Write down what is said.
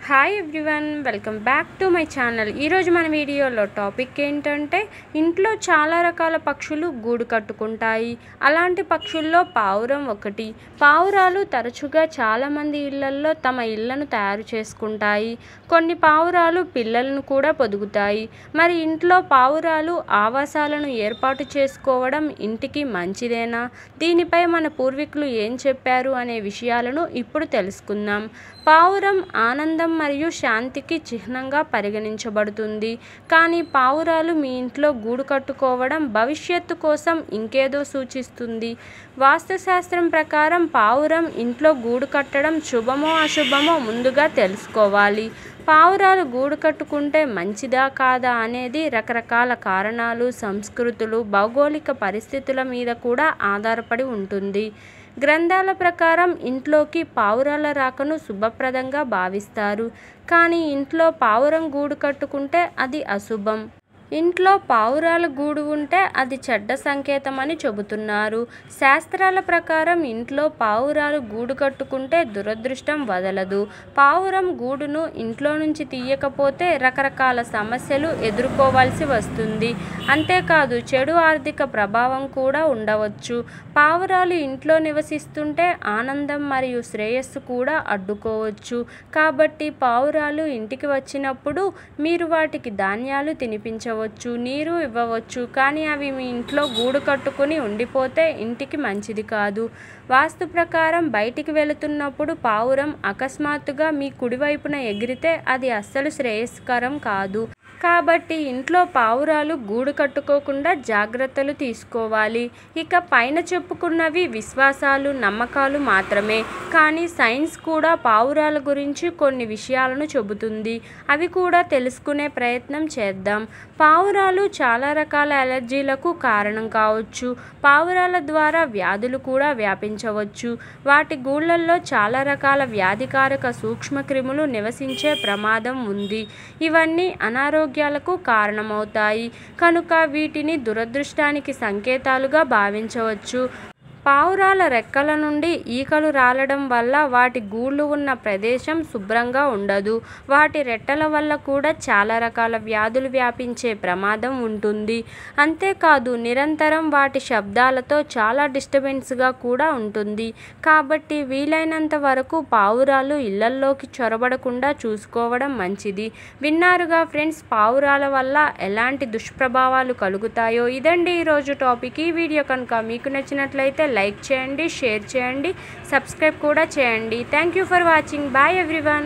Hi everyone, welcome back to my channel. ఈరోజు మన వీడియోలో టాపిక్ ఏంటంటే ఇంట్లో చాలా రకాల పక్షులు గూడు కట్టుకుంటాయి. అలాంటి పక్షుల్లో పావురం ఒకటి. పావురాలు తరచుగా చాలామంది ఇళ్లల్లో తమ ఇళ్లను తయారు చేసుకుంటాయి. కొన్ని పావురాలు పిల్లలను కూడా పొదుగుతాయి. మరి ఇంట్లో పావురాలు ఆవాసాలను ఏర్పాటు చేసుకోవడం ఇంటికి మంచిదేనా? దీనిపై మన పూర్వీకులు ఏం చెప్పారు అనే విషయాలను ఇప్పుడు తెలుసుకుందాం. పావురం ఆనందం మరియు శాంతికి చిహ్నంగా పరిగణించబడుతుంది. కానీ పావురాలు మీ ఇంట్లో గూడు కట్టుకోవడం భవిష్యత్తు కోసం ఇంకేదో సూచిస్తుంది. వాస్తుశాస్త్రం ప్రకారం పావురం ఇంట్లో గూడు కట్టడం శుభమో అశుభమో ముందుగా తెలుసుకోవాలి. పావురాలు గూడు కట్టుకుంటే మంచిదా కాదా అనేది రకరకాల కారణాలు, సంస్కృతులు, భౌగోళిక పరిస్థితుల మీద కూడా ఆధారపడి ఉంటుంది. గ్రంథాల ప్రకారం ఇంట్లోకి పావురాల రాకను శుభప్రదంగా భావిస్తారు. కానీ ఇంట్లో పావురం గూడు కట్టుకుంటే అది అశుభం. ఇంట్లో పావురాల గూడు ఉంటే అది చెడ్డ సంకేతమని చెబుతున్నారు. శాస్త్రాల ప్రకారం ఇంట్లో పావురాలు గూడు కట్టుకుంటే దురదృష్టం వదలదు. పావురం గూడును ఇంట్లో నుంచి తీయకపోతే రకరకాల సమస్యలు ఎదుర్కోవాల్సి వస్తుంది. అంతేకాదు చెడు ఆర్థిక ప్రభావం కూడా ఉండవచ్చు. పావురాలు ఇంట్లో నివసిస్తుంటే ఆనందం మరియు శ్రేయస్సు కూడా అడ్డుకోవచ్చు. కాబట్టి పావురాలు ఇంటికి వచ్చినప్పుడు మీరు వాటికి ధాన్యాలు తినిపించవచ్చు, నీరు ఇవ్వవచ్చు. కానీ అవి మీ ఇంట్లో గూడు కట్టుకుని ఉండిపోతే ఇంటికి మంచిది కాదు. వాస్తు ప్రకారం బయటికి వెళుతున్నప్పుడు పావురం అకస్మాత్తుగా మీ కుడివైపున ఎగిరితే అది అస్సలు శ్రేయస్కరం కాదు. కాబట్టి ఇంట్లో పావురాలు గూడు కట్టుకోకుండా జాగ్రత్తలు తీసుకోవాలి. ఇక పైన చెప్పుకున్నవి విశ్వాసాలు, నమ్మకాలు మాత్రమే. కానీ సైన్స్ కూడా పావురాల గురించి కొన్ని విషయాలను చెబుతుంది. అవి కూడా తెలుసుకునే ప్రయత్నం చేద్దాం. పావురాలు చాలా రకాల అలర్జీలకు కారణం కావచ్చు. పావురాల ద్వారా వ్యాధులు కూడా వ్యాపించవచ్చు. వాటి గూళ్ళల్లో చాలా రకాల వ్యాధికారక సూక్ష్మక్రిములు నివసించే ప్రమాదం ఉంది. ఇవన్నీ అనారోగ్యాలకు కారణమవుతాయి. కనుక వీటిని దురదృష్టానికి సంకేతాలుగా భావించవచ్చు. పావురాల రెక్కల నుండి ఈకలు రాలడం వల్ల వాటి గూళ్ళు ఉన్న ప్రదేశం శుభ్రంగా ఉండదు. వాటి రెట్టల వల్ల కూడా చాలా రకాల వ్యాధులు వ్యాపించే ప్రమాదం ఉంటుంది. అంతేకాదు నిరంతరం వాటి శబ్దాలతో చాలా డిస్టర్బెన్స్గా కూడా ఉంటుంది. కాబట్టి వీలైనంత వరకు పావురాలు ఇళ్లల్లోకి చొరబడకుండా చూసుకోవడం మంచిది. విన్నారుగా ఫ్రెండ్స్, పావురాల వల్ల ఎలాంటి దుష్ప్రభావాలు కలుగుతాయో. ఇదండి ఈరోజు టాపిక్. ఈ వీడియో కనుక మీకు నచ్చినట్లయితే లైక్ చేయండి, షేర్ చేయండి, సబ్స్క్రైబ్ కూడా చేయండి. Thank you for watching. Bye everyone.